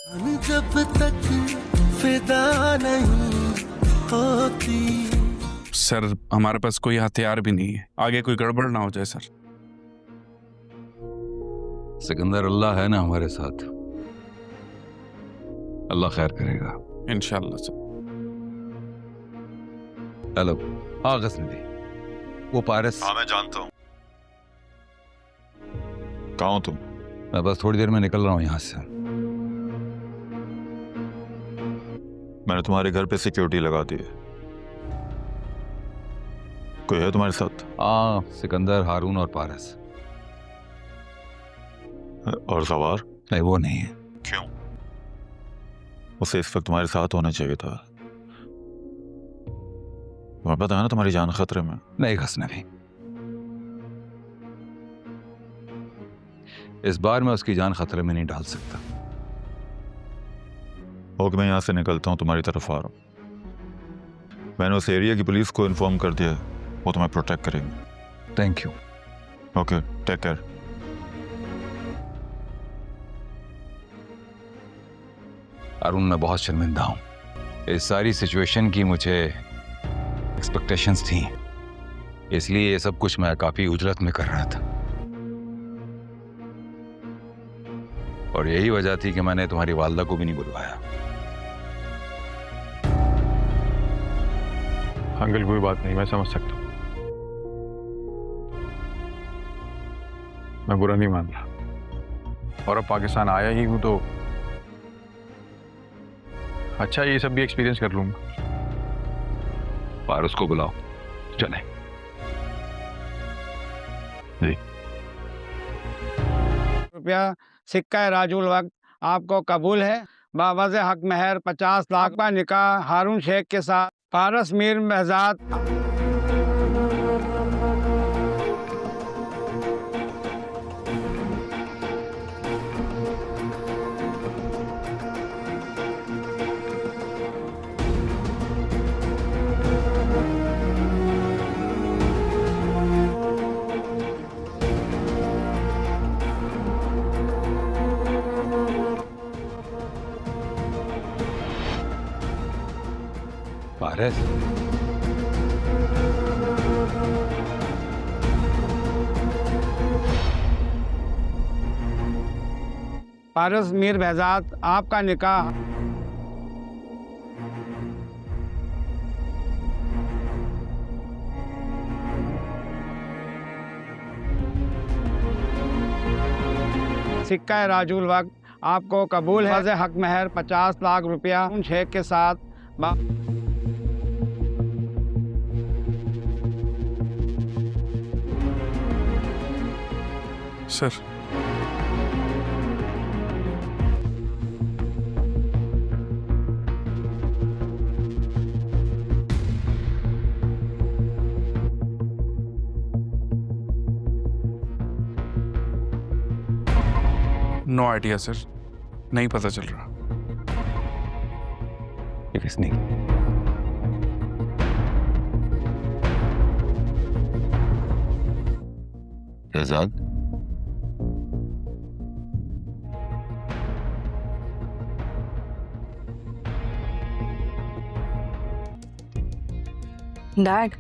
जब तक फिदा नहीं होती। सर हमारे पास कोई हथियार भी नहीं है, आगे कोई गड़बड़ ना हो जाए सर। सिकंदर, अल्लाह है ना हमारे साथ, अल्लाह खैर करेगा इंशाल्लाह सर। हेलो। हाँ गस्नदी, वो पारस। हाँ मैं जानता हूँ। कहाँ हो तुम? मैं बस थोड़ी देर में निकल रहा हूँ यहाँ से। मैंने तुम्हारे घर पे सिक्योरिटी लगा दी है। कोई है तुम्हारे साथ? हाँ, सिकंदर, हारून और पारस। और सवार? नहीं, वो नहीं है। क्यों? उसे इस वक्त तुम्हारे साथ होना चाहिए था। तुम्हें पता है ना तुम्हारी जान खतरे में। नहीं गस्नदी, इस बार मैं उसकी जान खतरे में नहीं डाल सकता। ओके, मैं यहाँ से निकलता हूँ, तुम्हारी तरफ आ रहा हूँ। मैंने उस एरिया की पुलिस को इन्फॉर्म कर दिया, वो तुम्हें प्रोटेक्ट करेंगे। Thank you. Okay, take care. Arun, मैं बहुत शर्मिंदा हूँ। इस सारी सिचुएशन की मुझे एक्सपेक्टेशंस थी, इसलिए ये सब कुछ मैं काफी उजरत में कर रहा था। और यही वजह थी कि मैंने तुम्हारी वालदा को भी नहीं बुलवाया। अंकल कोई बात नहीं, मैं समझ सकता हूँ। मैं बुरा नहीं मान रहा, और अब पाकिस्तान आया ही हूं तो अच्छा ये सब भी एक्सपीरियंस कर लूंगा। पारस को बुलाओ, चले। जी। रुपया सिक्का राजुल वक्त आपको कबूल है? बावज़ हक महर 50 लाख का निकाह हारून शेख के साथ पारस मीर महजाद। पारस, पारस मीर महजाद आपका निकाह सिक्का राजुल वक्त आपको कबूल है? हक महर 50 लाख रुपया शेख के साथ सर नो आइडिया सर, नहीं पता चल रहा। नहीं। शहजाद, डैड,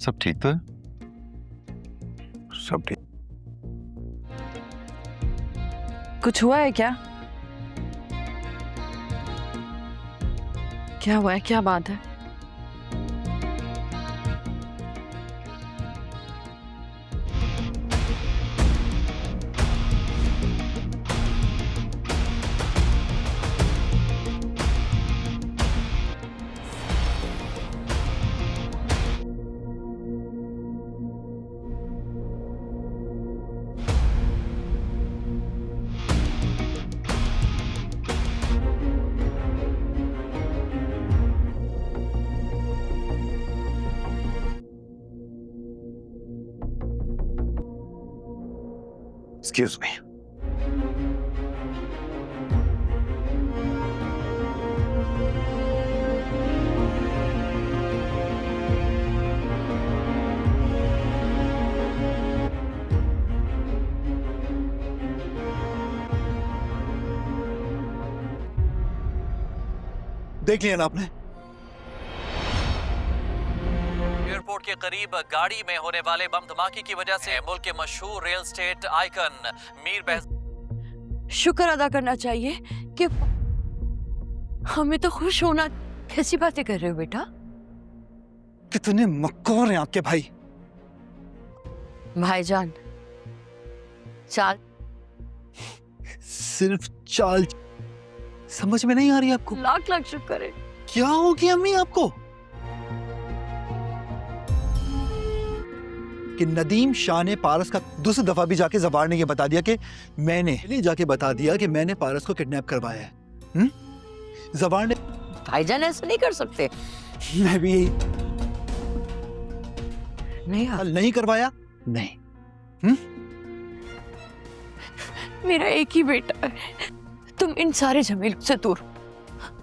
सब ठीक तो है? सब ठीक। कुछ हुआ है क्या? क्या हुआ है? क्या बात है? Excuse me. देख लिया ना आपने? एयरपोर्ट के करीब गाड़ी में होने वाले बम धमाके की वजह से मुल्क के मशहूर real estate icon Mir Behzad शुक्र अदा करना चाहिए कि हमें तो खुश होना। कैसी बातें कर रहे हो बेटा? कितने मक्कार हैं आपके भाई। भाईजान चाल सिर्फ चाल समझ में नहीं आ रही आपको? लाख लाख शुक्र है। क्या हो गया अम्मी आपको कि नदीम शाह ने पारस का दूसरी दफा भी जाके जबार ने ये बता दिया कि मैंने जाके बता दिया कि मैंने पारस को किडनैप करवाया है। जबार ने भाईजान ऐसा नहीं कर सकते। मैं भी यही नहीं करवाया नहीं। मेरा एक ही बेटा है, तुम इन सारे झमेलों से दूर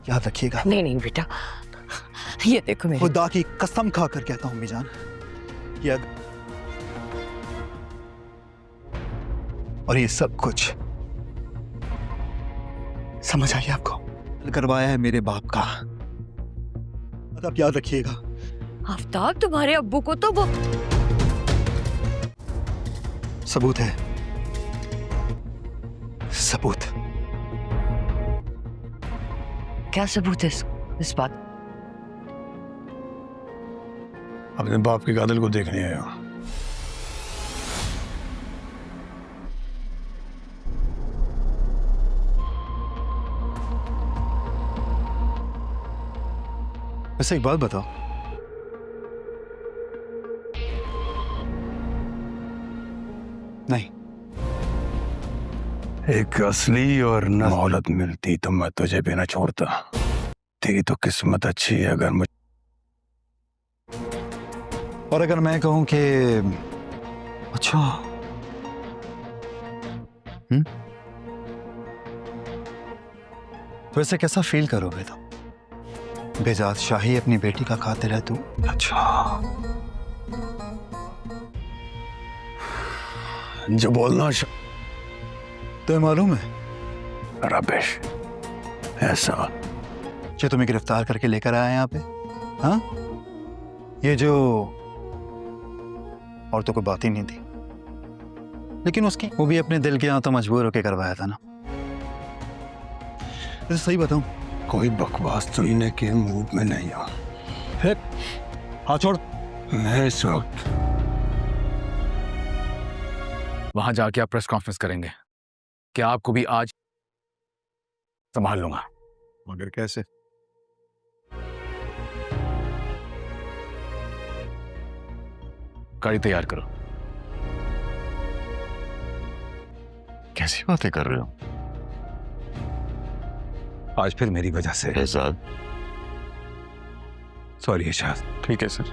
याद रखिएगा। नहीं बेटा, ये देखो मेरे खुदा की कसम खा कर कहता हूँ मीजान, ये और ये सब कुछ समझ आई आपको? करवाया है मेरे बाप का। आप याद रखिएगा। आफ्ताब तुम्हारे अब्बू को तो वो सबूत है, सबूत। क्या सबूत है इस बात? अपने बाप के कातिल को देखने आया। वैसे एक बात बताओ, नहीं एक असली और मोहलत मिलती तो मैं तुझे भी न छोड़ता। तेरी तो किस्मत अच्छी है। अगर मुझे और अगर मैं कहूं कि अच्छा तो ऐसे कैसा फील करोगे तुम? बेजात शाही अपनी बेटी का खातिर है तू। अच्छा जो बोलना तुम्हें मालूम है रबिश ऐसा जो तुम्हें गिरफ्तार करके लेकर आया यहाँ पे, हाँ? ये जो और तो कोई बात ही नहीं थी, लेकिन उसकी वो भी अपने दिल के यहाँ तो मजबूर होकर करवाया था ना। तो सही बताऊं, कोई बकवास सुनने के मूड में नहीं हूं। हाँ छोड़। मैं इस वक्त वहां जाके आप प्रेस कॉन्फ्रेंस करेंगे कि आपको भी आज संभाल लूंगा। मगर कैसे? गाड़ी तैयार करो। कैसी बातें कर रहे हो? आज फिर मेरी वजह से। एजाज सॉरी एजाज। ठीक है सर।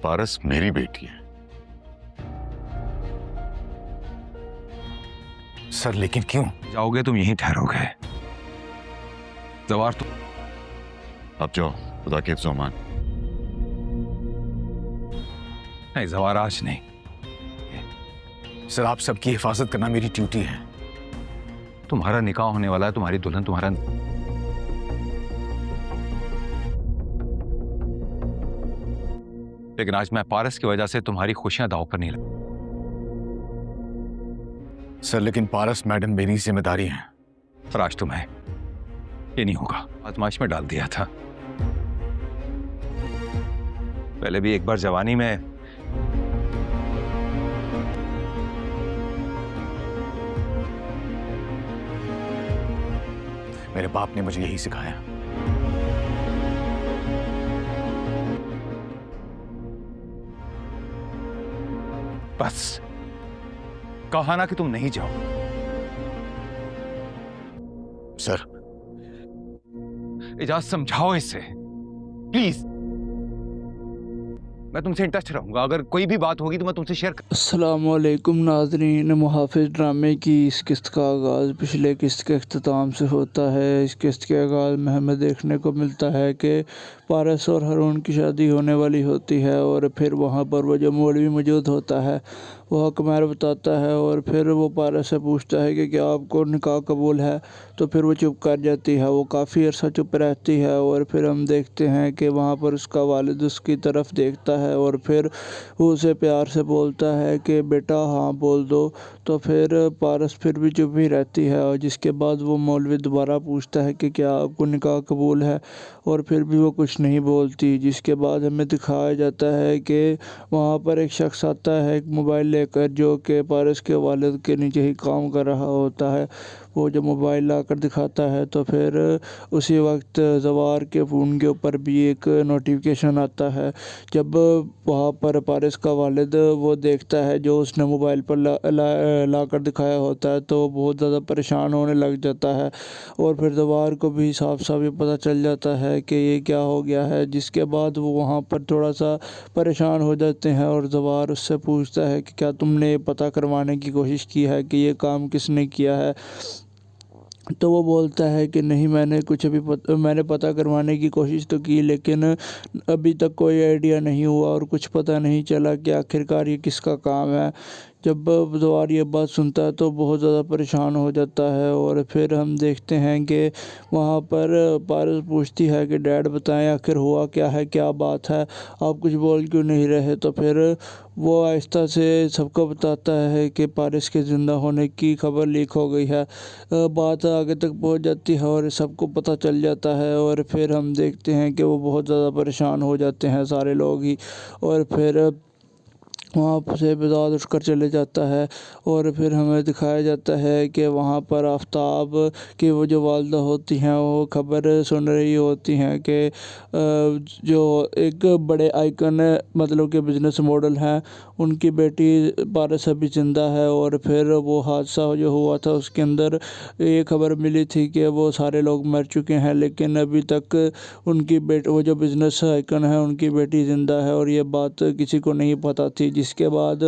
पारस मेरी बेटी है सर। लेकिन क्यों? जाओगे तुम यहीं ठहरोगे। जवार तो अब जाओ, खुदा के हिफ्ज़-ओ-अमान। नहीं जवार आज नहीं। सर आप सबकी हिफाजत करना मेरी ड्यूटी है। तुम्हारा निकाह होने वाला है, तुम्हारी दुल्हन तुम्हारा। लेकिन आज मैं पारस की वजह से तुम्हारी खुशियां दांव पर नहीं लगा। सर लेकिन पारस मैडम मेरी जिम्मेदारी है। पर आज तुम्हें ये नहीं होगा। आजमाइश में डाल दिया था। पहले भी एक बार जवानी में मेरे बाप ने मुझे यही सिखाया। बस कहा ना कि तुम नहीं जाओ। सर इजाज़त समझाओ इसे प्लीज। मैं तुमसे इन टच रहूंगा। अगर कोई भी बात होगी तो मैं तुमसे शेयर अस्सलामुअलैकुम नाज़रीन। मुहाफ़िज़ ड्रामे की इस किस्त का आगाज़ पिछले किस्त के अख्ताम से होता है। इस किस्त के आगाज़ में हमें देखने को मिलता है कि पारस और हारून की शादी होने वाली होती है और फिर वहाँ पर वो जो मौलवी मौजूद होता है वो हक महर बताता है और फिर वो पारस से पूछता है कि क्या आपको निकाह कबूल है, तो फिर वो चुप कर जाती है। वो काफ़ी अरसा चुप रहती है और फिर हम देखते हैं कि वहाँ पर उसका वालिद उसकी तरफ देखता है और फिर वो उसे प्यार से बोलता है कि बेटा हाँ बोल दो। तो फिर पारस फिर भी चुप ही रहती है और जिसके बाद वो मौलवी दोबारा पूछता है कि क्या आपको निकाह कबूल है, और फिर भी वो कुछ नहीं बोलती। जिसके बाद हमें दिखाया जाता है कि वहाँ पर एक शख्स आता है एक मोबाइल लेकर, जो कि पारस के वालिद के नीचे ही काम कर रहा होता है। वो जब मोबाइल ला कर दिखाता है तो फिर उसी वक्त जवार के फ़ोन के ऊपर भी एक नोटिफिकेशन आता है। जब वहाँ पर पारस का वालिद वो देखता है जो उसने मोबाइल पर ला कर दिखाया होता है, तो वो बहुत ज़्यादा परेशान होने लग जाता है और फिर जवार को भी साफ साफ ये पता चल जाता है कि ये क्या हो गया है। जिसके बाद वो वहाँ पर थोड़ा सा परेशान हो जाते हैं और जवार उससे पूछता है कि क्या तुमने पता करवाने की कोशिश की है कि ये काम किसने किया है। तो वो बोलता है कि नहीं, मैंने कुछ मैंने पता करवाने की कोशिश तो की, लेकिन अभी तक कोई आइडिया नहीं हुआ और कुछ पता नहीं चला कि आखिरकार ये किसका काम है। जब जवार ये बात सुनता है तो बहुत ज़्यादा परेशान हो जाता है और फिर हम देखते हैं कि वहाँ पर पारस पूछती है कि डैड बताएं आखिर हुआ क्या है, क्या बात है, आप कुछ बोल क्यों नहीं रहे। तो फिर वो आहिस्ता से सबको बताता है कि पारस के ज़िंदा होने की खबर लीक हो गई है। बात आगे तक पहुँच जाती है और सबको पता चल जाता है और फिर हम देखते हैं कि वो बहुत ज़्यादा परेशान हो जाते हैं सारे लोग ही, और फिर वहाँ से बेदाद उठकर चले जाता है। और फिर हमें दिखाया जाता है कि वहाँ पर आफ्ताब की वो जो वालदा होती हैं वो खबर सुन रही होती हैं कि जो एक बड़े आइकन मतलब के बिजनेस मॉडल हैं, उनकी बेटी पारस अभी ज़िंदा है। और फिर वो हादसा जो हुआ था उसके अंदर ये खबर मिली थी कि वो सारे लोग मर चुके हैं, लेकिन अभी तक उनकी वो जो बिजनेस आइकन है उनकी बेटी ज़िंदा है और ये बात किसी को नहीं पता थी। जिसके बाद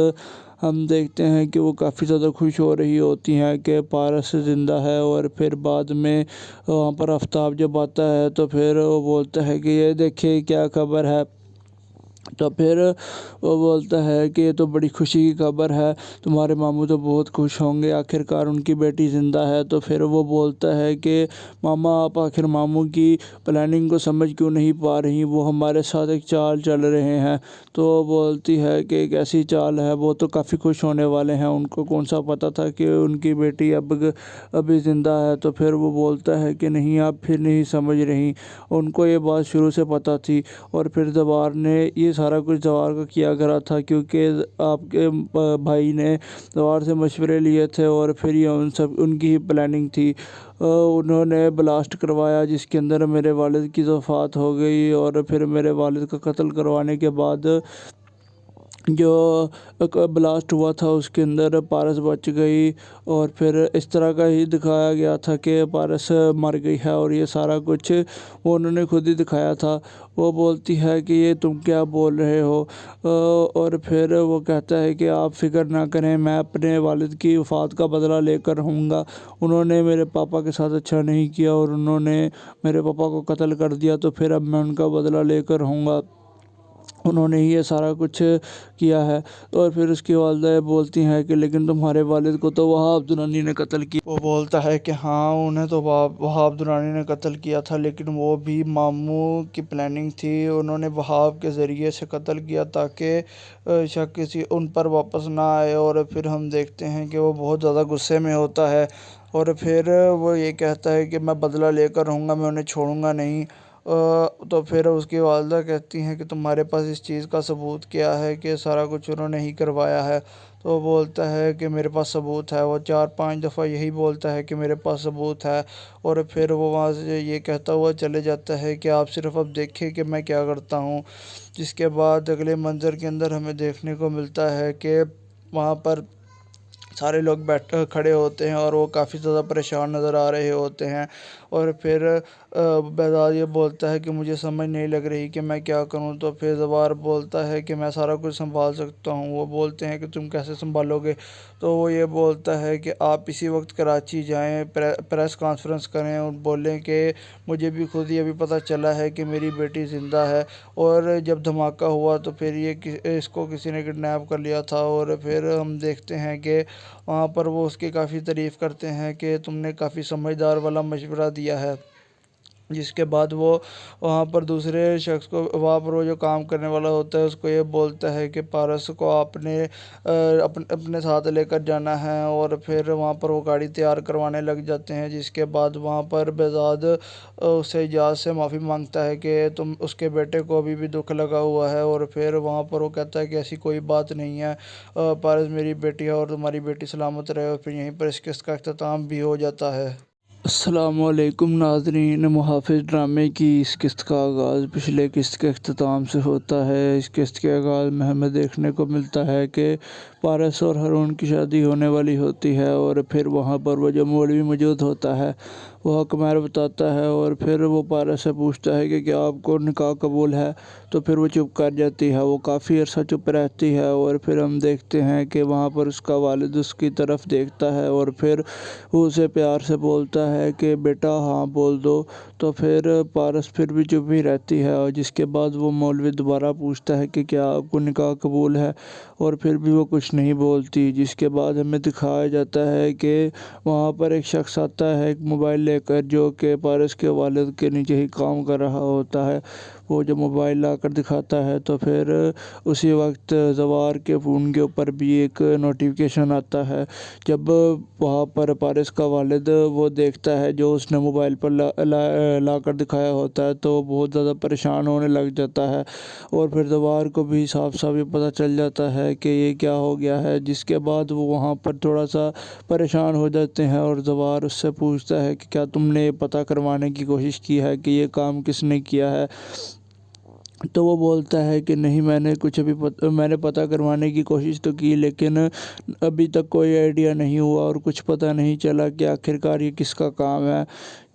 हम देखते हैं कि वो काफ़ी ज़्यादा खुश हो रही होती हैं कि पारस ज़िंदा है। और फिर बाद में वहाँ पर आफ्ताब जब आता है तो फिर वो बोलता है कि ये देखिए क्या खबर है। तो फिर वो बोलता है कि ये तो बड़ी खुशी की खबर है, तुम्हारे मामू तो बहुत खुश होंगे, आखिरकार उनकी बेटी ज़िंदा है। तो फिर वो बोलता है कि मामा आप आखिर मामू की प्लानिंग को समझ क्यों नहीं पा रही, वो हमारे साथ एक चाल चल रहे हैं। तो वो बोलती है कि एक ऐसी चाल है, वो तो काफ़ी खुश होने वाले हैं, उनको कौन सा पता था कि उनकी बेटी अभी ज़िंदा है। तो फिर वो बोलता है कि नहीं आप फिर नहीं समझ रही, उनको ये बात शुरू से पता थी। और फिर जवार ने ये सारा कुछ जवार का किया करा था, क्योंकि आपके भाई ने जवार से मशवरे लिए थे और फिर ये उनकी ही प्लानिंग थी। उन्होंने ब्लास्ट करवाया जिसके अंदर मेरे वालिद की वफ़ात हो गई, और फिर मेरे वालिद का कत्ल करवाने के बाद जो ब्लास्ट हुआ था उसके अंदर पारस बच गई। और फिर इस तरह का ही दिखाया गया था कि पारस मर गई है, और ये सारा कुछ वो उन्होंने खुद ही दिखाया था। वो बोलती है कि ये तुम क्या बोल रहे हो, और फिर वो कहता है कि आप फ़िक्र ना करें, मैं अपने वालिद की वफ़ात का बदला लेकर रहूँगा। उन्होंने मेरे पापा के साथ अच्छा नहीं किया और उन्होंने मेरे पापा को कत्ल कर दिया, तो फिर अब मैं उनका बदला लेकर रहूँगा, उन्होंने ही ये सारा कुछ किया है। और फिर उसकी वालदा बोलती हैं कि लेकिन तुम्हारे वालिद को तो वहाब दुरानी ने कत्ल किया। वो बोलता है कि हाँ उन्हें तो वहाब दुरानी ने कत्ल किया था, लेकिन वो भी मामू की प्लानिंग थी, उन्होंने वहाब के ज़रिए से कत्ल किया ताकि शक किसी उन पर वापस ना आए। और फिर हम देखते हैं कि वो बहुत ज़्यादा गुस्से में होता है और फिर वो ये कहता है कि मैं बदला लेकर रहूँगा, मैं उन्हें छोड़ूंगा नहीं। तो फिर उसकी वालदा कहती हैं कि तुम्हारे पास इस चीज़ का सबूत क्या है कि सारा कुछ उन्होंने ही करवाया है। तो वो बोलता है कि मेरे पास सबूत है, वो 4-5 दफ़ा यही बोलता है कि मेरे पास सबूत है। और फिर वो वहाँ से ये कहता हुआ चले जाता है कि आप सिर्फ अब देखें कि मैं क्या करता हूँ। जिसके बाद अगले मंज़र के अंदर हमें देखने को मिलता है कि वहाँ पर सारे लोग खड़े होते हैं और वो काफ़ी ज़्यादा परेशान नज़र आ रहे होते हैं। اور پھر بہزاد یہ بولتا ہے کہ مجھے سمجھ نہیں لگ رہی کہ میں کیا کروں، تو پھر زوار بولتا ہے کہ میں سارا کچھ سنبھال سکتا ہوں۔ وہ بولتے ہیں کہ تم کیسے سنبھالو گے؟ تو وہ یہ بولتا ہے کہ آپ اسی وقت کراچی جائیں، پریس کانفرنس کریں اور بولیں کہ مجھے بھی خود ہی ابھی پتہ چلا ہے کہ میری بیٹی زندہ ہے، اور جب دھماکہ ہوا تو پھر اس کو کسی نے کڈنیپ کر لیا تھا۔ اور پھر ہم دیکھتے ہیں کہ وہاں پر وہ اس کی کافی تعریف کرتے ہیں کہ تم نے کافی سمجھدار والا مشورہ دیا ہے، جس کے بعد وہ وہاں پر دوسرے شخص کو، وہاں پر وہ جو کام کرنے والا ہوتا ہے اس کو یہ بولتا ہے کہ پارس کو آپ نے اپنے ساتھ لے کر جانا ہے، اور پھر وہاں پر وہ گاڑی تیار کروانے لگ جاتے ہیں، جس کے بعد وہاں پر بہزاد اسے اجاز سے معافی مانگتا ہے کہ اس کے بیٹے کو ابھی بھی دکھ لگا ہوا ہے، اور پھر وہاں پر وہ کہتا ہے کہ ایسی کوئی بات نہیں ہے، پارس میری بیٹی ہے اور تمہاری بیٹی سلامت رہے، اور پھر یہیں پر اس قسط کا اختتام بھی ہو جاتا ہے۔ السلام علیکم ناظرین، محافظ ڈرامے کی اس قسط کا آغاز پچھلے قسط کے اختتام سے ہوتا ہے۔ اس قسط کے آغاز میں ہمیں دیکھنے کو ملتا ہے کہ پارس اور ہارون کی شادی ہونے والی ہوتی ہے، اور پھر وہاں پر وہ جو مولوی موجود ہوتا ہے وہ حق مہر بتاتا ہے، اور پھر وہ پارس سے پوچھتا ہے کہ کیا آپ کو نکاح قبول ہے؟ تو پھر وہ چپ کر جاتی ہے، وہ کافی عرصہ چپ رہتی ہے، اور پھر ہم دیکھتے ہیں کہ وہاں پر اس کا والد اس کی طرف دیکھتا ہے، اور پھر وہ اسے پیار سے بولتا ہے کہ بیٹا ہاں بول دو، تو پھر پارس پھر بھی چپ ہی رہتی ہے، اور جس کے بعد وہ مولوی دوبارہ پوچھتا ہے کہ کیا آپ کو نکاح قبول ہے، اور پھر بھی وہ کچھ نہیں بولتی، جس کے بعد ہمیں دکھایا جاتا ہے کہ وہاں پر ایک شخص آتا ہے ایک موبائل لے کر، جو کہ پارس کے والد کے نیچے ہی کام کر رہا ہوتا ہے۔ وہ جو موبائل لا کر دکھاتا ہے تو پھر اسی وقت زوار کے فون کے اوپر بھی ایک نوٹیفیکیشن آتا ہے۔ جب وہاں پر پارس کا والد وہ دیکھتا ہے جو اس نے موبائل پر لا کر دکھایا ہوتا ہے، تو وہ بہت زیادہ پریشان ہونے لگ جاتا ہے، اور پھر زوار کو بھی صاف صاف یہ پتہ چل جاتا ہے کہ یہ کیا ہو گیا ہے، جس کے بعد وہ وہاں پر تھوڑا سا پریشان ہو جاتے ہیں، اور زوار اس سے پوچھتا ہے کہ کیا تم نے یہ پتہ کروانے کی کوشش کی ہے کہ یہ کام کس نے کیا ہے؟ تو وہ بولتا ہے کہ نہیں، میں نے پتہ کروانے کی کوشش تو کی، لیکن ابھی تک کوئی آئیڈیا نہیں ہوا اور کچھ پتہ نہیں چلا کہ آخرکار یہ کس کا کام ہے۔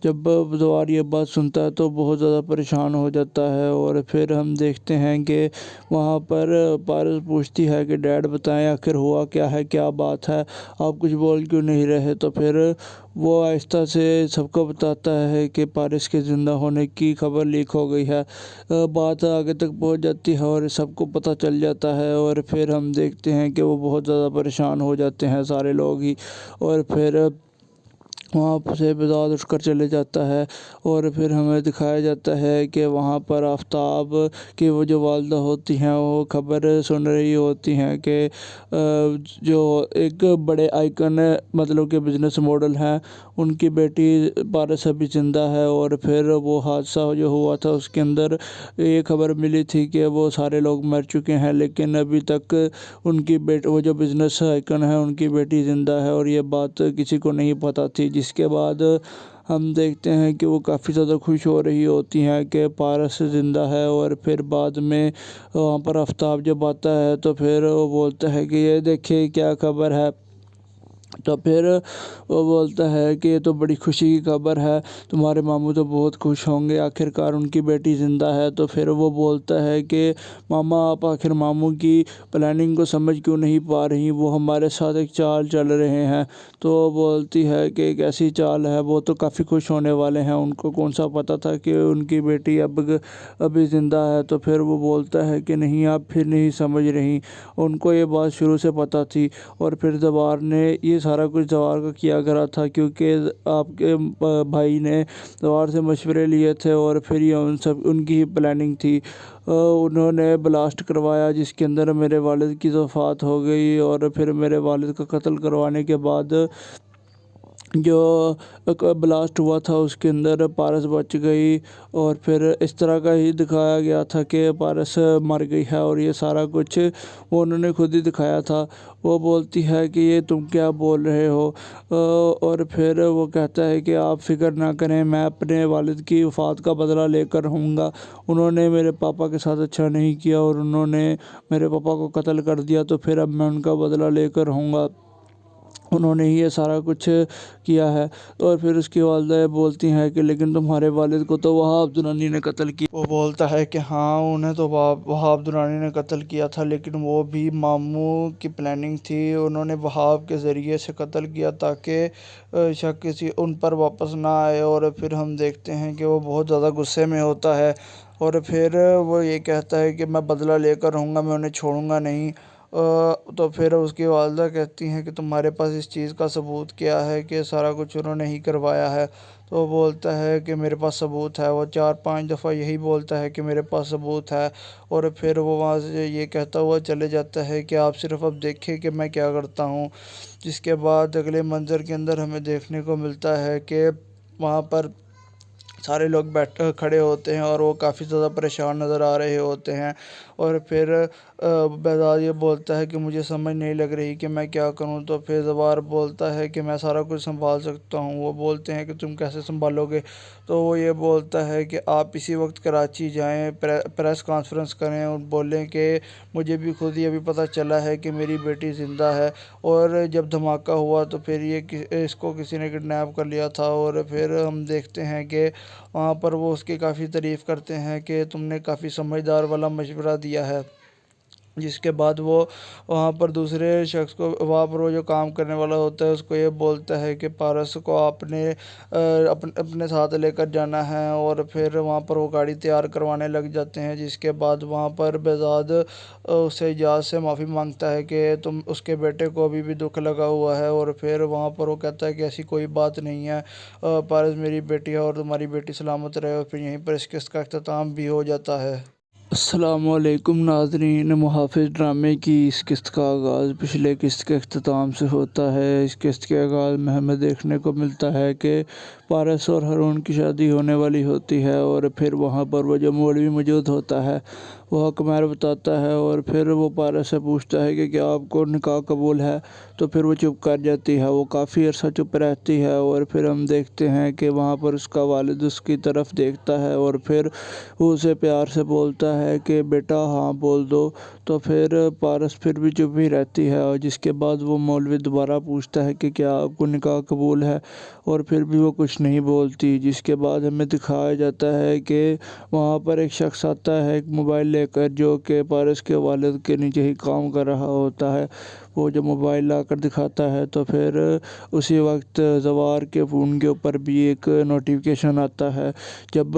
جب زوار یہ بات سنتا ہے تو بہت زیادہ پریشان ہو جاتا ہے، اور پھر ہم دیکھتے ہیں کہ وہاں پر پارس پوچھتی ہے کہ ڈیڈ بتائیں آخر ہوا کیا ہے، کیا بات ہے، آپ کچھ بول کیوں نہیں رہے؟ تو پھر وہ آہستہ سے سب کو بتاتا ہے کہ پارس کے زندہ ہونے کی خبر لیک ہو گئی ہے۔ بات آگے تک پہنچ جاتی ہے اور سب کو پتہ چل جاتا ہے، اور پھر ہم دیکھتے ہیں کہ وہ بہت زیادہ پریشان ہو جاتے ہیں سارے لوگ ہی، اور پھر وہاں سے بہزاد اٹھ کر چلے جاتا ہے، اور پھر ہمیں دکھایا جاتا ہے کہ وہاں پر آفتاب کی وہ جو والدہ ہوتی ہیں وہ خبر سن رہی ہوتی ہیں کہ جو ایک بڑے آئیکن مطلب کہ بزنس ماڈل ہیں، ان کی بیٹی پارس ابھی زندہ ہے، اور پھر وہ حادثہ جو ہوا تھا اس کے اندر یہ خبر ملی تھی کہ وہ سارے لوگ مر چکے ہیں، لیکن ابھی تک ان کی وہ جو بزنس آئیکن ہے ان کی بیٹی زندہ ہے، اور یہ بات کسی کو نہیں پتہ تھی، جس کے بعد ہم دیکھتے ہیں کہ وہ کافی زیادہ خوش ہو رہی ہوتی ہیں کہ پارس زندہ ہے، اور پھر بعد میں وہاں پر آفتاب جب آتا ہے تو پھر وہ بولتا ہے کہ یہ دیکھیں کیا خبر ہے، تو پھر وہ بولتا ہے کہ یہ تو بڑی خوشی کی خبر ہے، تمہارے ماموں تو بہت خوش ہوں گے، آخرکار ان کی بیٹی زندہ ہے۔ تو پھر وہ بولتا ہے کہ ماما آپ آخر ماموں کی پلاننگ کو سمجھ کیوں نہیں پا رہی، وہ ہمارے ساتھ ایک چال چل رہے ہیں۔ تو وہ بولتی ہے کہ ایک ایسی چال ہے، وہ تو کافی خوش ہونے والے ہیں، ان کو کون سا پتہ تھا کہ ان کی بیٹی ابھی زندہ ہے۔ تو پھر وہ بولتا ہے کہ نہیں، آپ پھر نہیں سمجھ رہی، ان کو یہ بات شروع سے پتہ تھی، اور پھر زوار نے یہ سارا کچھ زوار کا کیا کرا تھا، کیونکہ آپ کے بھائی نے زوار سے مشورے لیے تھے، اور پھر یہ ان کی ہی پلاننگ تھی۔ انہوں نے بلاسٹ کروایا جس کے اندر میرے والد کی وفات ہو گئی، اور پھر میرے والد کا قتل کروانے کے بعد جو بلاسٹ ہوا تھا اس کے اندر پارس بچ گئی، اور پھر اس طرح کا ہی دکھایا گیا تھا کہ پارس مر گئی ہے، اور یہ سارا کچھ وہ انہوں نے خود ہی دکھایا تھا۔ وہ بولتی ہے کہ یہ تم کیا بول رہے ہو، اور پھر وہ کہتا ہے کہ آپ فکر نہ کریں، میں اپنے والد کی وفات کا بدلہ لے کر رہوں گا، انہوں نے میرے پاپا کے ساتھ اچھا نہیں کیا اور انہوں نے میرے پاپا کو قتل کر دیا، تو پھر اب میں ان کا بدلہ لے کر رہوں گا۔ उन्होंने ही ये सारा कुछ किया है। और फिर उसकी वालदा बोलती हैं कि लेकिन तुम्हारे वालिद को तो वहाब दुरानी ने कत्ल किया। वो बोलता है कि हाँ, उन्हें तो वहाब दुरानी ने कत्ल किया था, लेकिन वो भी मामू की प्लानिंग थी। उन्होंने वहाब के ज़रिए से कत्ल किया ताकि शक किसी उन पर वापस ना आए। और फिर हम देखते हैं कि वो बहुत ज़्यादा गुस्से में होता है और फिर वो ये कहता है कि मैं बदला लेकर रहूँगा, मैं उन्हें छोड़ूंगा नहीं। तो फिर उसकी वालदा कहती हैं कि तुम्हारे पास इस चीज़ का सबूत क्या है कि सारा कुछ उन्होंने ही करवाया है। तो वो बोलता है कि मेरे पास सबूत है। वो 4-5 दफ़ा यही बोलता है कि मेरे पास सबूत है। और फिर वो वहाँ से ये कहता हुआ चले जाता है कि आप सिर्फ अब देखें कि मैं क्या करता हूँ। जिसके बाद अगले मंज़र के अंदर हमें देखने को मिलता है कि वहाँ पर सारे लोग खड़े होते हैं और वो काफ़ी ज़्यादा परेशान नज़र आ रहे होते हैं। और फिर बेज़ार ये बोलता है कि मुझे समझ नहीं लग रही कि मैं क्या करूं। तो फिर ज़बार बोलता है कि मैं सारा कुछ संभाल सकता हूं। वो बोलते हैं कि तुम कैसे संभालोगे। तो वो ये बोलता है कि आप इसी वक्त कराची जाएं, प्रेस कॉन्फ्रेंस करें और बोलें कि मुझे भी खुद ही अभी पता चला है कि मेरी बेटी ज़िंदा है और जब धमाका हुआ तो फिर इसको किसी ने किडनैप कर लिया था। और फिर हम देखते हैं कि वहाँ पर वो उसकी काफ़ी तारीफ़ करते हैं कि तुमने काफ़ी समझदार वाला मशवरा दिया है। जिसके बाद वो वहाँ पर दूसरे शख्स को, वहाँ पर वो जो काम करने वाला होता है, उसको ये बोलता है कि पारस को आपने अपने साथ लेकर जाना है। और फिर वहाँ पर वो गाड़ी तैयार करवाने लग जाते हैं। जिसके बाद वहाँ पर बेज़ाद उससे इजाज़ से माफ़ी मांगता है कि तुम उसके बेटे को अभी भी दुख लगा हुआ है। और फिर वहाँ पर वो कहता है कि ऐसी कोई बात नहीं है, पारस मेरी बेटी है और तुम्हारी बेटी सलामत रहे। और फिर यहीं पर इस किस्त का अख्ताम भी हो जाता है। अस्सलामुअलैकुम नाज़रीन, मुहाफ़िज़ ड्रामे की इस किस्त का आगाज़ पिछले किस्त के अख्ताम से होता है। इस किस्त के आगाज़ में हमें देखने को मिलता है कि पारस और हारून की शादी होने वाली होती है। और फिर वहाँ पर वो जो मौलवी मौजूद होता है वो हक महर बताता है। और फिर वो पारस से पूछता है कि क्या आपको निकाह कबूल है। तो फिर वो चुप कर जाती है, वो काफ़ी अरसा चुप रहती है। और फिर हम देखते हैं कि वहाँ पर उसका वालिद उसकी तरफ देखता है और फिर वो उसे प्यार से बोलता है कि बेटा हाँ बोल दो। तो फिर पारस फिर भी चुप ही रहती है। और जिसके बाद वो मौलवी दोबारा पूछता है कि क्या आपको निकाह कबूल है, और फिर भी वो कुछ नहीं बोलती। जिसके बाद हमें दिखाया जाता है कि वहाँ पर एक शख्स आता है एक मोबाइल लेकर, जो कि पारस के वालिद के नीचे ही काम कर रहा होता है। वो जब मोबाइल ला कर दिखाता है तो फिर उसी वक्त ज़वार के फ़ोन के ऊपर भी एक नोटिफिकेशन आता है। जब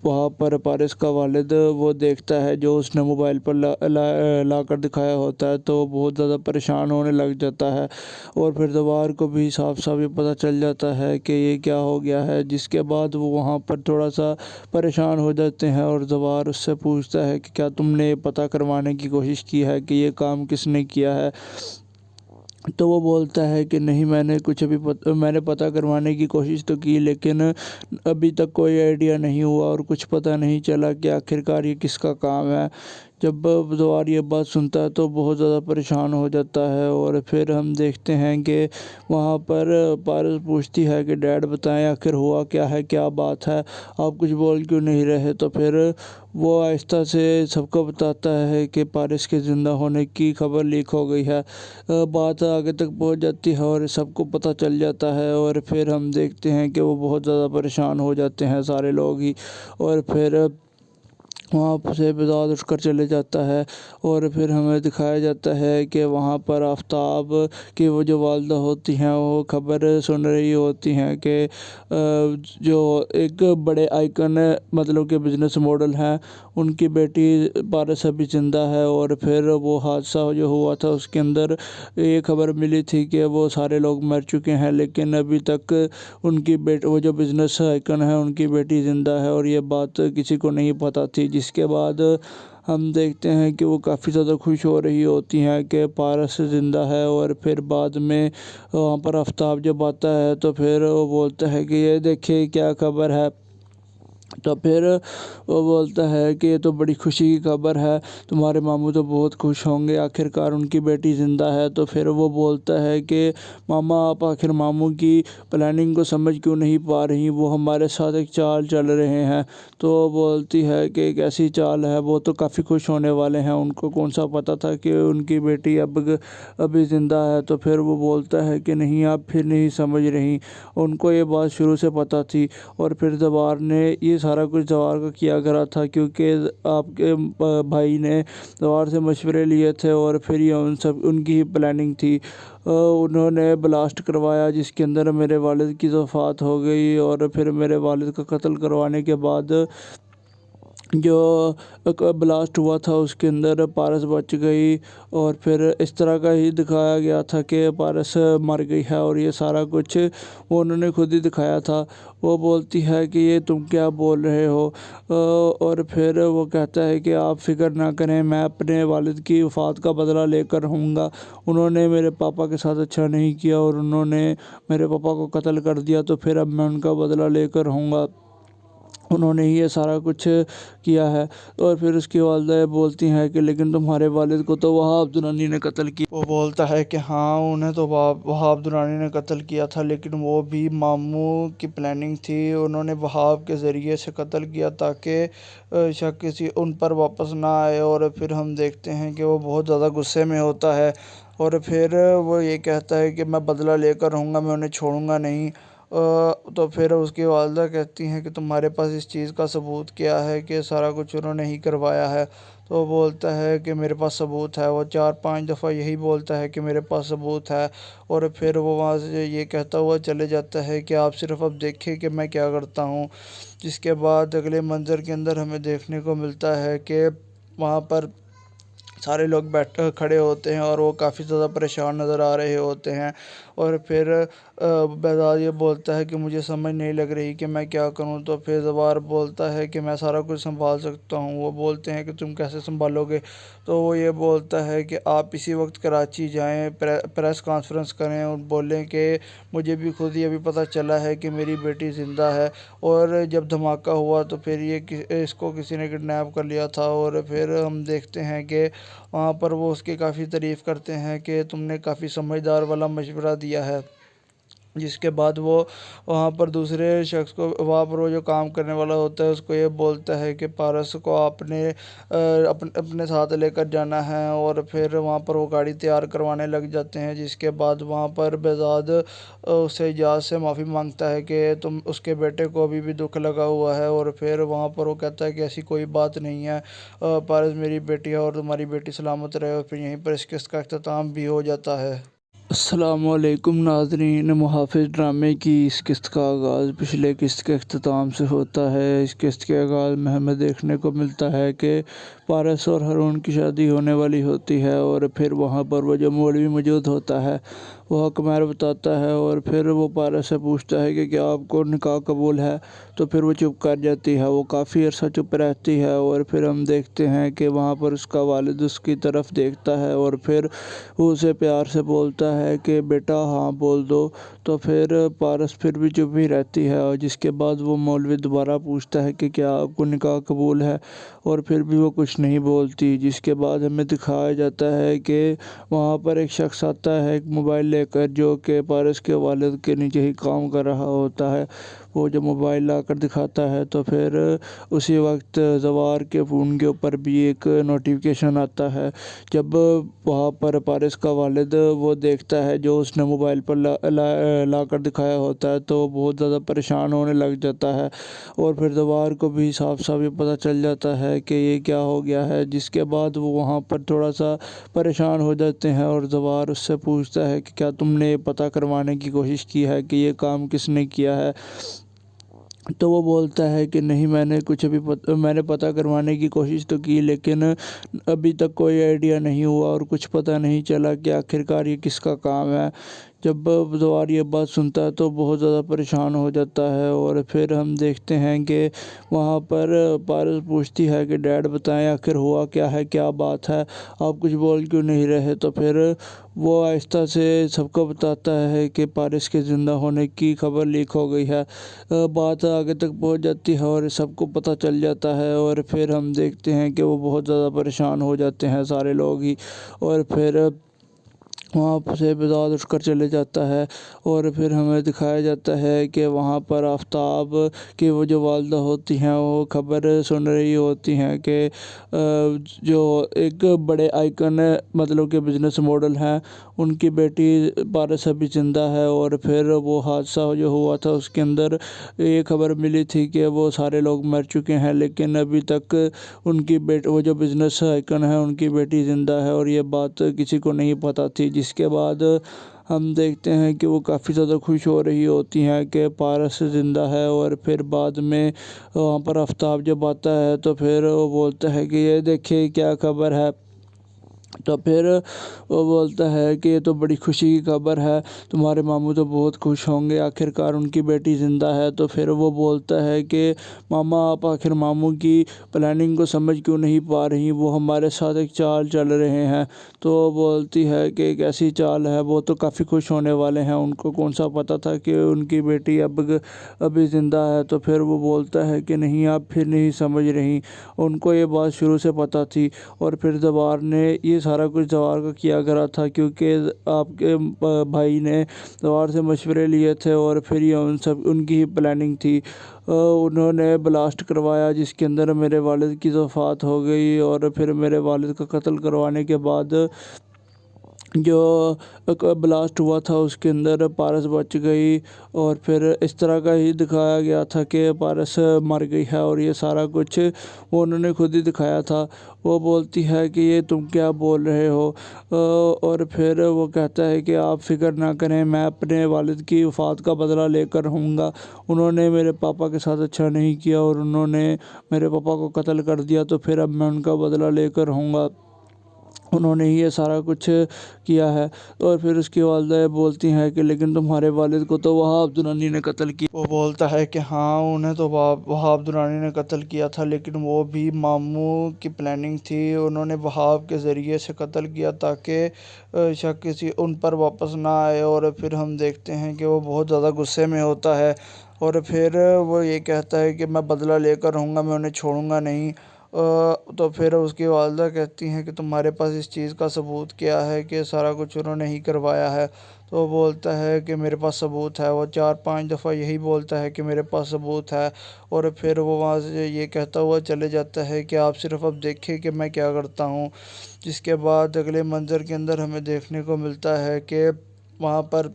वहाँ पर पारस का वालिद वो देखता है जो उसने मोबाइल पर ला कर दिखाया होता है, तो बहुत ज़्यादा परेशान होने लग जाता है। और फिर ज़वार को भी साफ साफ ये पता चल जाता है कि ये क्या हो गया है। जिसके बाद वो वहाँ पर थोड़ा सा परेशान हो जाते हैं और ज़वार उससे पूछता है कि क्या तुमने पता करवाने की कोशिश की है कि ये काम किसने किया है। तो वो बोलता है कि नहीं, मैंने पता करवाने की कोशिश तो की, लेकिन अभी तक कोई आइडिया नहीं हुआ और कुछ पता नहीं चला कि आखिरकार ये किसका काम है। जब ज़वार ये बात सुनता है तो बहुत ज़्यादा परेशान हो जाता है। और फिर हम देखते हैं कि वहाँ पर पारस पूछती है कि डैड बताएं आखिर हुआ क्या है, क्या बात है, आप कुछ बोल क्यों नहीं रहे। तो फिर वो आहिस्ता से सबको बताता है कि पारस के ज़िंदा होने की खबर लीक हो गई है। बात आगे तक पहुँच जाती है और सबको पता चल जाता है। और फिर हम देखते हैं कि वो बहुत ज़्यादा परेशान हो जाते हैं सारे लोग ही। और फिर वहाँ से बेज़ाद उठकर चले जाता है। और फिर हमें दिखाया जाता है कि वहाँ पर आफ्ताब की वो जो वालदा होती हैं वो खबर सुन रही होती हैं कि जो एक बड़े आइकन मतलब के बिज़नेस मॉडल हैं, उनकी बेटी पारस अभी ज़िंदा है। और फिर वो हादसा जो हुआ था उसके अंदर ये खबर मिली थी कि वो सारे लोग मर चुके हैं, लेकिन अभी तक उनकी वो जो बिज़नेस आइकन है उनकी बेटी ज़िंदा है और ये बात किसी को नहीं पता थी। जिसके बाद हम देखते हैं कि वो काफ़ी ज़्यादा खुश हो रही होती हैं कि पारस ज़िंदा है। और फिर बाद में वहाँ पर आफ्ताब जब आता है तो फिर वो बोलता है कि ये देखिए क्या खबर है। تو پھر وہ بولتا ہے کہ یہ تو بڑی خوشی کی خبر ہے، تمہارے ماموں تو بہت خوش ہوں گے، آخرکار ان کی بیٹی زندہ ہے۔ تو پھر وہ بولتا ہے کہ ماما آپ آخر ماموں کی پلاننگ کو سمجھ کیوں نہیں پا رہی، وہ ہمارے ساتھ ایک چال چل رہے ہیں۔ تو وہ بولتی ہے کہ ایک ایسی چال ہے، وہ تو کافی خوش ہونے والے ہیں، ان کو کون سا پتہ تھا کہ ان کی بیٹی ابھی زندہ ہے۔ تو پھر وہ بولتا ہے کہ نہیں آپ پھر نہیں سمجھ رہی، ان کو یہ بات شروع سے پتہ تھی، اور پھر زوار نے یہ سارا کچھ زوار کا کیا کرا تھا، کیونکہ آپ کے بھائی نے زوار سے مشورے لیے تھے، اور پھر یہ ان کی ہی پلاننگ تھی۔ انہوں نے بلاسٹ کروایا جس کے اندر میرے والد کی وفات ہو گئی، اور پھر میرے والد کا قتل کروانے کے بعد جو بلاسٹ ہوا تھا اس کے اندر پارس بچ گئی، اور پھر اس طرح کا ہی دکھایا گیا تھا کہ پارس مر گئی ہے، اور یہ سارا کچھ وہ انہوں نے خود ہی دکھایا تھا۔ وہ بولتی ہے کہ یہ تم کیا بول رہے ہو، اور پھر وہ کہتا ہے کہ آپ فکر نہ کریں، میں اپنے والد کی وفات کا بدلہ لے کر رہوں گا، انہوں نے میرے پاپا کے ساتھ اچھا نہیں کیا اور انہوں نے میرے پاپا کو قتل کر دیا، تو پھر اب میں ان کا بدلہ لے کر رہوں گا، انہوں نے ہی یہ سارا کچھ کیا ہے۔ اور پھر اس کی والدہ بولتی ہیں کہ لیکن تمہارے والد کو تو وہاب درانی نے قتل کیا۔ وہ بولتا ہے کہ ہاں انہیں تو وہاب درانی نے قتل کیا تھا، لیکن وہ بھی ماموں کی پلاننگ تھی، انہوں نے وہاب کے ذریعے سے قتل کیا تاکہ شک کسی ان پر واپس نہ آئے۔ اور پھر ہم دیکھتے ہیں کہ وہ بہت زیادہ غصے میں ہوتا ہے، اور پھر وہ یہ کہتا ہے کہ میں بدلہ لے کر رہوں گا، میں انہیں چھوڑوں گا نہیں۔ تو پھر اس کی والدہ کہتی ہیں کہ تمہارے پاس اس چیز کا ثبوت کیا ہے کہ سارا کچھ انہوں نے ہی کروایا ہے؟ تو وہ بولتا ہے کہ میرے پاس ثبوت ہے، وہ 4-5 دفعہ یہی بولتا ہے کہ میرے پاس ثبوت ہے، اور پھر وہ وہاں سے یہ کہتا ہوا چلے جاتا ہے کہ آپ صرف اب دیکھیں کہ میں کیا کرتا ہوں۔ جس کے بعد اگلے منظر کے اندر ہمیں دیکھنے کو ملتا ہے کہ وہاں پر سارے لوگ کھڑے ہوتے ہیں اور وہ کافی زیادہ پریشان نظر آ رہے ہوتے ہیں، اور پھر بہزاد یہ بولتا ہے کہ مجھے سمجھ نہیں لگ رہی کہ میں کیا کروں۔ تو پھر زوار بولتا ہے کہ میں سارا کچھ سنبھال سکتا ہوں۔ وہ بولتے ہیں کہ تم کیسے سنبھالو گے؟ تو وہ یہ بولتا ہے کہ آپ اسی وقت کراچی جائیں، پریس کانفرنس کریں اور بولیں کہ مجھے بھی خود ہی ابھی پتہ چلا ہے کہ میری بیٹی زندہ ہے، اور جب دھماکہ ہوا تو پھر اس کو کسی نے کڈنیپ کر لیا تھا۔ اور پھر ہم دیکھتے ہیں کہ وہاں پر وہ اس کی کافی تعریف کرتے ہیں کہ تم نے کافی سمجھدار والا مشورہ دیا ہے۔ جس کے بعد وہ وہاں پر دوسرے شخص کو، وہاں پر وہ جو کام کرنے والا ہوتا ہے اس کو یہ بولتا ہے کہ پارس کو آپ نے اپنے ساتھ لے کر جانا ہے، اور پھر وہاں پر وہ گاڑی تیار کروانے لگ جاتے ہیں۔ جس کے بعد وہاں پر بہزاد اسے اجاز سے معافی مانگتا ہے کہ تم اس کے بیٹے کو ابھی بھی دکھ لگا ہوا ہے، اور پھر وہاں پر وہ کہتا ہے کہ ایسی کوئی بات نہیں ہے، پارس میری بیٹی ہے اور تمہاری بیٹی سلامت رہے، اور پھر یہیں پر اس قسط کا اختتام بھی ہو جاتا ہے۔ السلام علیکم ناظرین، محافظ ڈرامے کی اس قسط کا آغاز پچھلے قسط کے اختتام سے ہوتا ہے۔ اس قسط کے آغاز میں ہمیں دیکھنے کو ملتا ہے کہ پارس اور ہارون کی شادی ہونے والی ہوتی ہے، اور پھر وہاں پر وہ جو مولوی موجود ہوتا ہے وہ حق مہر بتاتا ہے، اور پھر وہ پارس سے پوچھتا ہے کہ کیا آپ کو نکاح قبول ہے؟ تو پھر وہ چپ کر جاتی ہے، وہ کافی عرصہ چپ رہتی ہے، اور پھر ہم دیکھتے ہیں کہ وہاں پر اس کا والد اس کی طرف دیکھتا ہے، اور پھر وہ اسے پیار سے بولتا ہے کہ بیٹا ہاں بول دو۔ تو پھر پارس پھر بھی چپ ہی رہتی ہے، اور جس کے بعد وہ مولوی دوبارہ پوچھتا ہے کہ کیا آپ کو نکاح قبول ہے، اور پھر بھی وہ کچھ نہیں بولتی۔ جس کے بعد ہمیں دکھایا جاتا ہے کہ وہاں پر ایک شخص آتا ہے ایک موبائل لے کر، جو کہ پارس کے والد کے نیچے ہی کام کر رہا ہوتا ہے۔ وہ جو موبائل لا کر دکھاتا ہے تو پھر اسی وقت زوار کے فون کے اوپر بھی ایک نوٹیفیکیشن آتا ہے۔ جب وہاں پر پارس کا والد وہ دیکھتا ہے جو اس نے موبائل پر لا کر دکھایا ہوتا ہے، تو وہ بہت زیادہ پریشان ہونے لگ جاتا ہے، اور پھر زوار کو بھی صاف صاف یہ پتہ چل جاتا ہے کہ یہ کیا ہو گیا ہے۔ جس کے بعد وہ وہاں پر تھوڑا سا پریشان ہو جاتے ہیں، اور زوار اس سے پوچھتا ہے کہ کیا تم نے یہ پتہ کروانے کی کوشش کی ہے کہ یہ کام کس نے کیا ہے؟ تو وہ بولتا ہے کہ نہیں، میں نے پتہ کروانے کی کوشش تو کی، لیکن ابھی تک کوئی آئیڈیا نہیں ہوا اور کچھ پتہ نہیں چلا کہ آخرکار یہ کس کا کام ہے۔ جب زوار یہ بات سنتا ہے تو بہت زیادہ پریشان ہو جاتا ہے، اور پھر ہم دیکھتے ہیں کہ وہاں پر پارس پوچھتی ہے کہ ڈیڈ بتائیں آخر ہوا کیا ہے، کیا بات ہے، آپ کچھ بول کیوں نہیں رہے؟ تو پھر وہ آہستہ سے سب کو بتاتا ہے کہ پارس کے زندہ ہونے کی خبر لیک ہو گئی ہے۔ بات آگے تک پہنچ جاتی ہے اور سب کو پتہ چل جاتا ہے، اور پھر ہم دیکھتے ہیں کہ وہ بہت زیادہ پریشان ہو جاتے ہیں سارے لوگ ہی، اور پھر وہاں سے بزاد اٹھ کر چلے جاتا ہے، اور پھر ہمیں دکھایا جاتا ہے کہ وہاں پر آفتاب کی وہ جو والدہ ہوتی ہیں وہ خبر سن رہی ہوتی ہیں کہ جو ایک بڑے آئیکن مطلب کہ بزنس ماڈل ہیں ان کی بیٹی پارس ابھی زندہ ہے، اور پھر وہ حادثہ جو ہوا تھا اس کے اندر یہ خبر ملی تھی کہ وہ سارے لوگ مر چکے ہیں، لیکن ابھی تک ان کی وہ جو بزنس آئیکن ہے ان کی بیٹی زندہ ہے، اور یہ بات کسی کو نہیں پتہ تھی۔ جس کے بعد ہم دیکھتے ہیں کہ وہ کافی زیادہ خوش ہو رہی ہوتی ہیں کہ پارس زندہ ہے، اور پھر بعد میں وہاں پر آفتاب جب آتا ہے تو پھر وہ بولتا ہے کہ یہ دیکھیں کیا خبر ہے، تو پھر وہ بولتا ہے کہ یہ تو بڑی خوشی کی خبر ہے، تمہارے ماموں تو بہت خوش ہوں گے، آخر کار ان کی بیٹی زندہ ہے۔ تو پھر وہ بولتا ہے کہ ماما آپ آخر ماموں کی پلاننگ کو سمجھ کیوں نہیں پا رہی، وہ ہمارے ساتھ ایک چال چل رہے ہیں۔ تو وہ بولتی ہے کہ ایک ایسی چال ہے، وہ تو کافی خوش ہونے والے ہیں، ان کو کون سا پتہ تھا کہ ان کی بیٹی ابھی زندہ ہے۔ تو پھر وہ بولتا ہے کہ نہیں آپ پھر نہیں سمجھ رہی، ان کو یہ بات شروع سے پتہ تھی، اور پھر زوار نے یہ سارا کچھ زوار کا کیا کرا تھا، کیونکہ آپ کے بھائی نے زوار سے مشورے لیے تھے، اور پھر یہ ان کی ہی پلاننگ تھی۔ انہوں نے بلاسٹ کروایا جس کے اندر میرے والد کی وفات ہو گئی، اور پھر میرے والد کا قتل کروانے کے بعد جو بلاسٹ ہوا تھا اس کے اندر پارس بچ گئی، اور پھر اس طرح کا ہی دکھایا گیا تھا کہ پارس مر گئی ہے، اور یہ سارا کچھ وہ انہوں نے خود ہی دکھایا تھا۔ وہ بولتی ہے کہ یہ تم کیا بول رہے ہو، اور پھر وہ کہتا ہے کہ آپ فکر نہ کریں، میں اپنے والد کی وفات کا بدلہ لے کر رہوں گا، انہوں نے میرے پاپا کے ساتھ اچھا نہیں کیا اور انہوں نے میرے پاپا کو قتل کر دیا، تو پھر اب میں ان کا بدلہ لے کر رہوں گا، انہوں نے یہ سارا کچھ کیا ہے۔ اور پھر اس کی والدہ بولتی ہیں کہ لیکن تمہارے والد کو تو وہاب درانی نے قتل کیا۔ وہ بولتا ہے کہ ہاں انہیں تو وہاب درانی نے قتل کیا تھا، لیکن وہ بھی ماموں کی پلاننگ تھی، انہوں نے وہاب کے ذریعے سے قتل کیا تاکہ شک کسی ان پر واپس نہ آئے۔ اور پھر ہم دیکھتے ہیں کہ وہ بہت زیادہ غصے میں ہوتا ہے، اور پھر وہ یہ کہتا ہے کہ میں بدلہ لے کر رہوں گا، میں انہیں چھوڑوں گا نہیں۔ تو پھر اس کی والدہ کہتی ہیں کہ تمہارے پاس اس چیز کا ثبوت کیا ہے کہ سارا کچھ انہوں نے ہی کروایا ہے؟ تو وہ بولتا ہے کہ میرے پاس ثبوت ہے، وہ 4-5 دفعہ یہی بولتا ہے کہ میرے پاس ثبوت ہے، اور پھر وہ وہاں سے یہ کہتا ہوا چلے جاتا ہے کہ آپ صرف اب دیکھیں کہ میں کیا کرتا ہوں۔ جس کے بعد اگلے منظر کے اندر ہمیں دیکھنے کو ملتا ہے کہ وہاں پر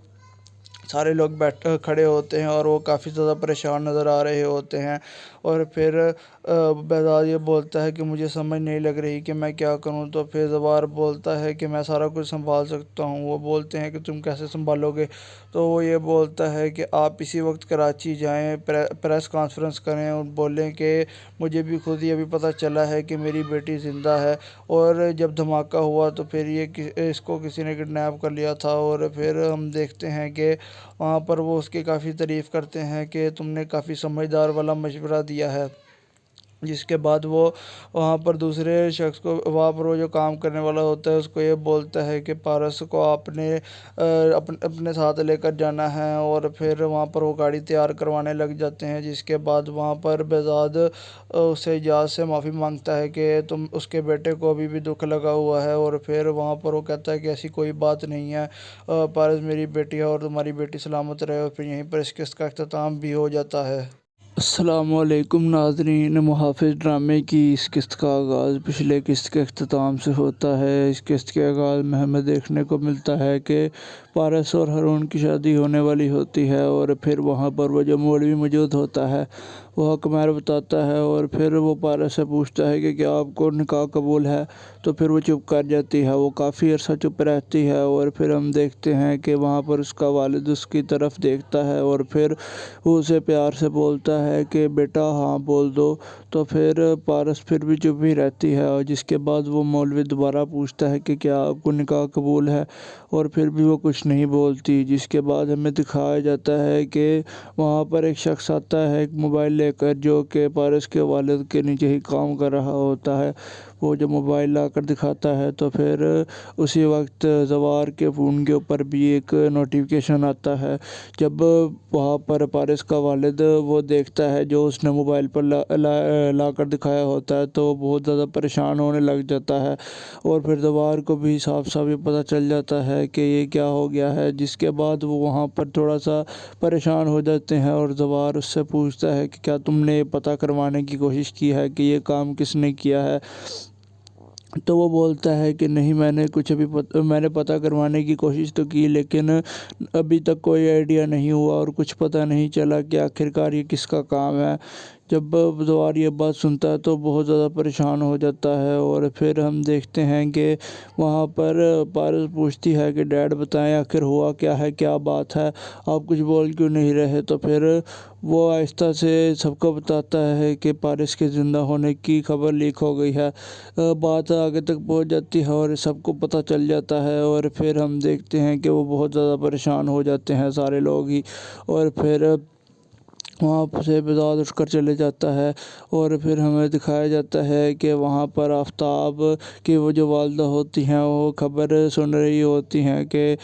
سارے لوگ کھڑے ہوتے ہیں اور وہ کافی زیادہ پریشان نظر آ رہے ہوتے ہیں، اور پھر بہزاد یہ بولتا ہے کہ مجھے سمجھ نہیں لگ رہی کہ میں کیا کروں۔ تو پھر زوار بولتا ہے کہ میں سارا کچھ سنبھال سکتا ہوں۔ وہ بولتے ہیں کہ تم کیسے سنبھالو گے؟ تو وہ یہ بولتا ہے کہ آپ اسی وقت کراچی جائیں، پریس کانفرنس کریں اور بولیں کہ مجھے بھی خود ہی ابھی پتہ چلا ہے کہ میری بیٹی زندہ ہے، اور جب دھماکہ ہوا تو پھر اس کو کسی نے کڈنیپ کر لیا تھا۔ اور پھر ہم دیکھتے ہیں کہ وہاں پر وہ اس کی کافی تعریف کرتے ہیں کہ تم نے کافی سمجھدار والا مشورہ دیا ہے۔ جس کے بعد وہ وہاں پر دوسرے شخص کو، وہاں پر وہ جو کام کرنے والا ہوتا ہے اس کو یہ بولتا ہے کہ پارس کو آپ نے اپنے ساتھ لے کر جانا ہے، اور پھر وہاں پر وہ گاڑی تیار کروانے لگ جاتے ہیں۔ جس کے بعد وہاں پر بہزاد اسے اجاز سے معافی مانگتا ہے کہ اس کے بیٹے کو ابھی بھی دکھ لگا ہوا ہے، اور پھر وہاں پر وہ کہتا ہے کہ ایسی کوئی بات نہیں ہے، پارس میری بیٹی ہے اور تمہاری بیٹی سلامت رہے، اور پھر یہیں پر اس قسط کا اختتام بھی ہو جاتا ہے۔ السلام علیکم ناظرین، محافظ ڈرامے کی اس قسط کا آغاز پچھلے قسط کے اختتام سے ہوتا ہے۔ اس قسط کے آغاز میں ہمیں دیکھنے کو ملتا ہے کہ پارس اور ہارون کی شادی ہونے والی ہوتی ہے، اور پھر وہاں پر وہ جو مولوی موجود ہوتا ہے वो हक महर बताता है और फिर वो पारस से पूछता है कि क्या आपको निकाह कबूल है, तो फिर वो चुप कर जाती है। वो काफ़ी अरसा चुप रहती है और फिर हम देखते हैं कि वहाँ पर उसका वालिद उसकी तरफ देखता है और फिर वो उसे प्यार से बोलता है कि बेटा हाँ बोल दो। तो फिर पारस फिर भी चुप ही रहती है और जिसके बाद वो मौलवी दोबारा पूछता है कि क्या आपको निकाह कबूल है, और फिर भी वो कुछ नहीं बोलती। जिसके बाद हमें दिखाया जाता है कि वहाँ पर एक शख्स आता है एक मोबाइल लेकर, जो कि पारस के वालिद के नीचे ही काम कर रहा होता है। वो जब मोबाइल लाकर दिखाता है तो फिर उसी वक्त जवार के फ़ोन के ऊपर भी एक नोटिफिकेशन आता है। जब वहाँ पर पारस का वालिद वो देखता है जो उसने मोबाइल पर ला कर दिखाया होता है, तो वो बहुत ज़्यादा परेशान होने लग जाता है और फिर जवार को भी साफ साफ ये पता चल जाता है कि ये क्या हो गया है। जिसके बाद वो वहाँ पर थोड़ा सा परेशान हो जाते हैं और जवार उससे पूछता है कि क्या तुमने पता करवाने की कोशिश की है कि ये काम किसने किया है। तो वो बोलता है कि नहीं, मैंने पता करवाने की कोशिश तो की, लेकिन अभी तक कोई आइडिया नहीं हुआ और कुछ पता नहीं चला कि आखिरकार ये किसका काम है। जब जवार ये बात सुनता है तो बहुत ज़्यादा परेशान हो जाता है और फिर हम देखते हैं कि वहाँ पर पारस पूछती है कि डैड बताएं आखिर हुआ क्या है, क्या बात है, आप कुछ बोल क्यों नहीं रहे। तो फिर वो आहिस्ता से सबको बताता है कि पारस के ज़िंदा होने की खबर लीक हो गई है। बात आगे तक पहुँच जाती है और सबको पता चल जाता है और फिर हम देखते हैं कि वो बहुत ज़्यादा परेशान हो जाते हैं सारे लोग ही, और फिर वहाँ से बजाज उठकर चले जाता है। और फिर हमें दिखाया जाता है कि वहाँ पर आफ्ताब की वो जो वालदा होती हैं वो खबर सुन रही होती हैं कि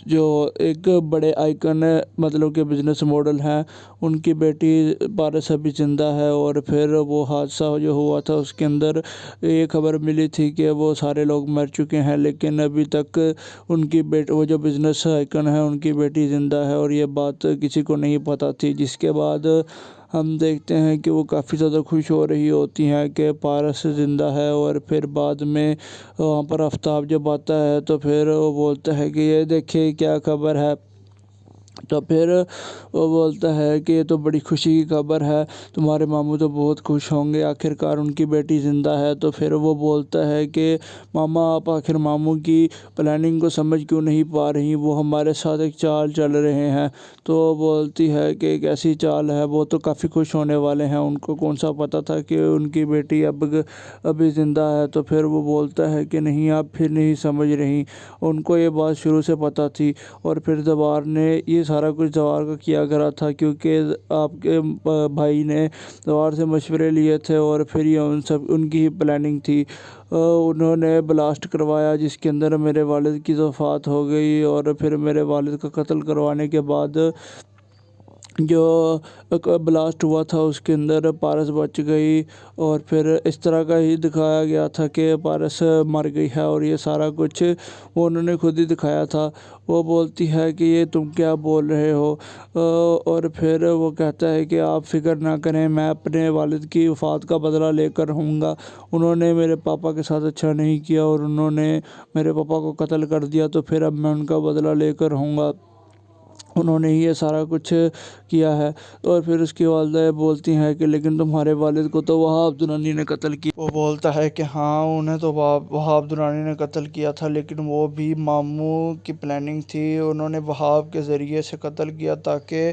जो एक बड़े आइकन मतलब कि बिजनेस मॉडल हैं, उनकी बेटी पारस अभी ज़िंदा है। और फिर वो हादसा जो हुआ था उसके अंदर ये खबर मिली थी कि वो सारे लोग मर चुके हैं, लेकिन अभी तक उनकी वो जो बिजनेस आइकन है उनकी बेटी ज़िंदा है और ये बात किसी को नहीं पता थी। जिसके बाद हम देखते हैं कि वो काफ़ी ज़्यादा खुश हो रही होती हैं कि पारस ज़िंदा है। और फिर बाद में वहाँ पर आफ्ताब जब आता है तो फिर वो बोलता है कि ये देखिए क्या खबर है। तो फिर वो बोलता है कि ये तो बड़ी खुशी की खबर है, तुम्हारे मामू तो बहुत खुश होंगे, आखिरकार उनकी बेटी ज़िंदा है। तो फिर वो बोलता है कि मामा आप आखिर मामू की प्लानिंग को समझ क्यों नहीं पा रही, वो हमारे साथ एक चाल चल रहे हैं। तो वो बोलती है कि एक ऐसी चाल है, वो तो काफ़ी खुश होने वाले हैं, उनको कौन सा पता था कि उनकी बेटी अभी ज़िंदा है। तो फिर वो बोलता है कि नहीं आप फिर नहीं समझ रही, उनको ये बात शुरू से पता थी। और फिर जवार ने ये सारा कुछ जवार का किया करा था, क्योंकि आपके भाई ने जवार से मशवरे लिए थे और फिर ये उनकी ही प्लानिंग थी। उन्होंने ब्लास्ट करवाया जिसके अंदर मेरे वालिद की वफ़ात हो गई, और फिर मेरे वालिद का कत्ल करवाने के बाद जो ब्लास्ट हुआ था उसके अंदर पारस बच गई। और फिर इस तरह का ही दिखाया गया था कि पारस मर गई है, और ये सारा कुछ वो उन्होंने खुद ही दिखाया था। वो बोलती है कि ये तुम क्या बोल रहे हो, और फिर वो कहता है कि आप फ़िक्र ना करें, मैं अपने वालिद की वफ़ात का बदला लेकर रहूँगा। उन्होंने मेरे पापा के साथ अच्छा नहीं किया और उन्होंने मेरे पापा को कत्ल कर दिया, तो फिर अब मैं उनका बदला लेकर रहूँगा। उन्होंने ही ये सारा कुछ किया है। और फिर उसकी वालिदा बोलती हैं कि लेकिन तुम्हारे वालिद को तो वहाब दुरानी ने कत्ल किया। वो बोलता है कि हाँ उन्हें तो वहाब दुरानी ने कत्ल किया था, लेकिन वो भी मामू की प्लानिंग थी, उन्होंने वहाब के ज़रिए से कत्ल किया ताकि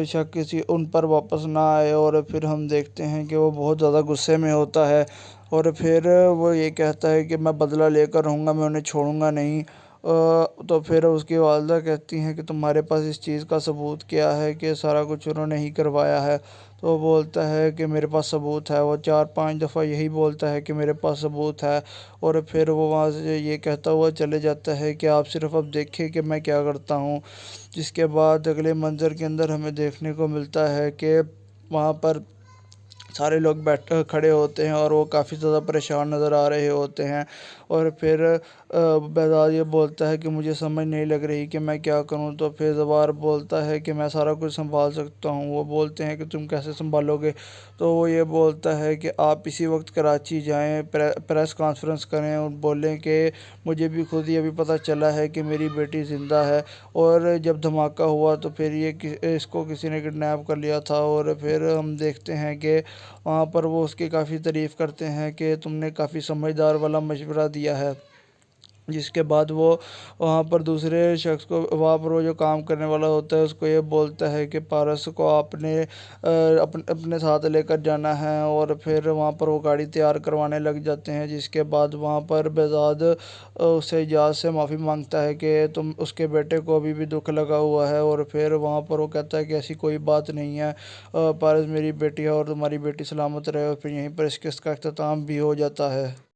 शक किसी उन पर वापस ना आए। और फिर हम देखते हैं कि वो बहुत ज़्यादा गुस्से में होता है और फिर वो ये कहता है कि मैं बदला लेकर रहूँगा, मैं उन्हें छोड़ूंगा नहीं। तो फिर उसकी वालिदा कहती हैं कि तुम्हारे पास इस चीज़ का सबूत क्या है कि सारा कुछ उन्होंने ही करवाया है। तो वो बोलता है कि मेरे पास सबूत है। वो 4-5 दफ़ा यही बोलता है कि मेरे पास सबूत है, और फिर वो वहाँ से ये कहता हुआ चले जाता है कि आप सिर्फ अब देखें कि मैं क्या करता हूँ। जिसके बाद अगले मंज़र के अंदर हमें देखने को मिलता है कि वहाँ पर सारे लोग खड़े होते हैं और वो काफ़ी ज़्यादा परेशान नज़र आ रहे होते हैं। और फिर बेहज़ाद ये बोलता है कि मुझे समझ नहीं लग रही कि मैं क्या करूं। तो फिर ज़बार बोलता है कि मैं सारा कुछ संभाल सकता हूं। वो बोलते हैं कि तुम कैसे संभालोगे। तो वो ये बोलता है कि आप इसी वक्त कराची जाएं, प्रेस कॉन्फ्रेंस करें और बोलें कि मुझे भी खुद ही अभी पता चला है कि मेरी बेटी ज़िंदा है, और जब धमाका हुआ तो फिर इसको किसी ने किडनैप कर लिया था। और फिर हम देखते हैं कि वहाँ पर वो उसकी काफ़ी तारीफ़ करते हैं कि तुमने काफ़ी समझदार वाला मशवरा दिया है। जिसके बाद वो वहाँ पर दूसरे शख्स को, वहाँ पर वो जो काम करने वाला होता है, उसको ये बोलता है कि पारस को आपने अपने साथ लेकर जाना है। और फिर वहाँ पर वो गाड़ी तैयार करवाने लग जाते हैं। जिसके बाद वहाँ पर बेहज़ाद उससे इजाज़ से माफ़ी मांगता है कि तुम उसके बेटे को अभी भी दुख लगा हुआ है। और फिर वहाँ पर वो कहता है कि ऐसी कोई बात नहीं है, पारस मेरी बेटी है और तुम्हारी बेटी सलामत रहे। और फिर यहीं पर इस किस्त का अख्ताम भी हो जाता है।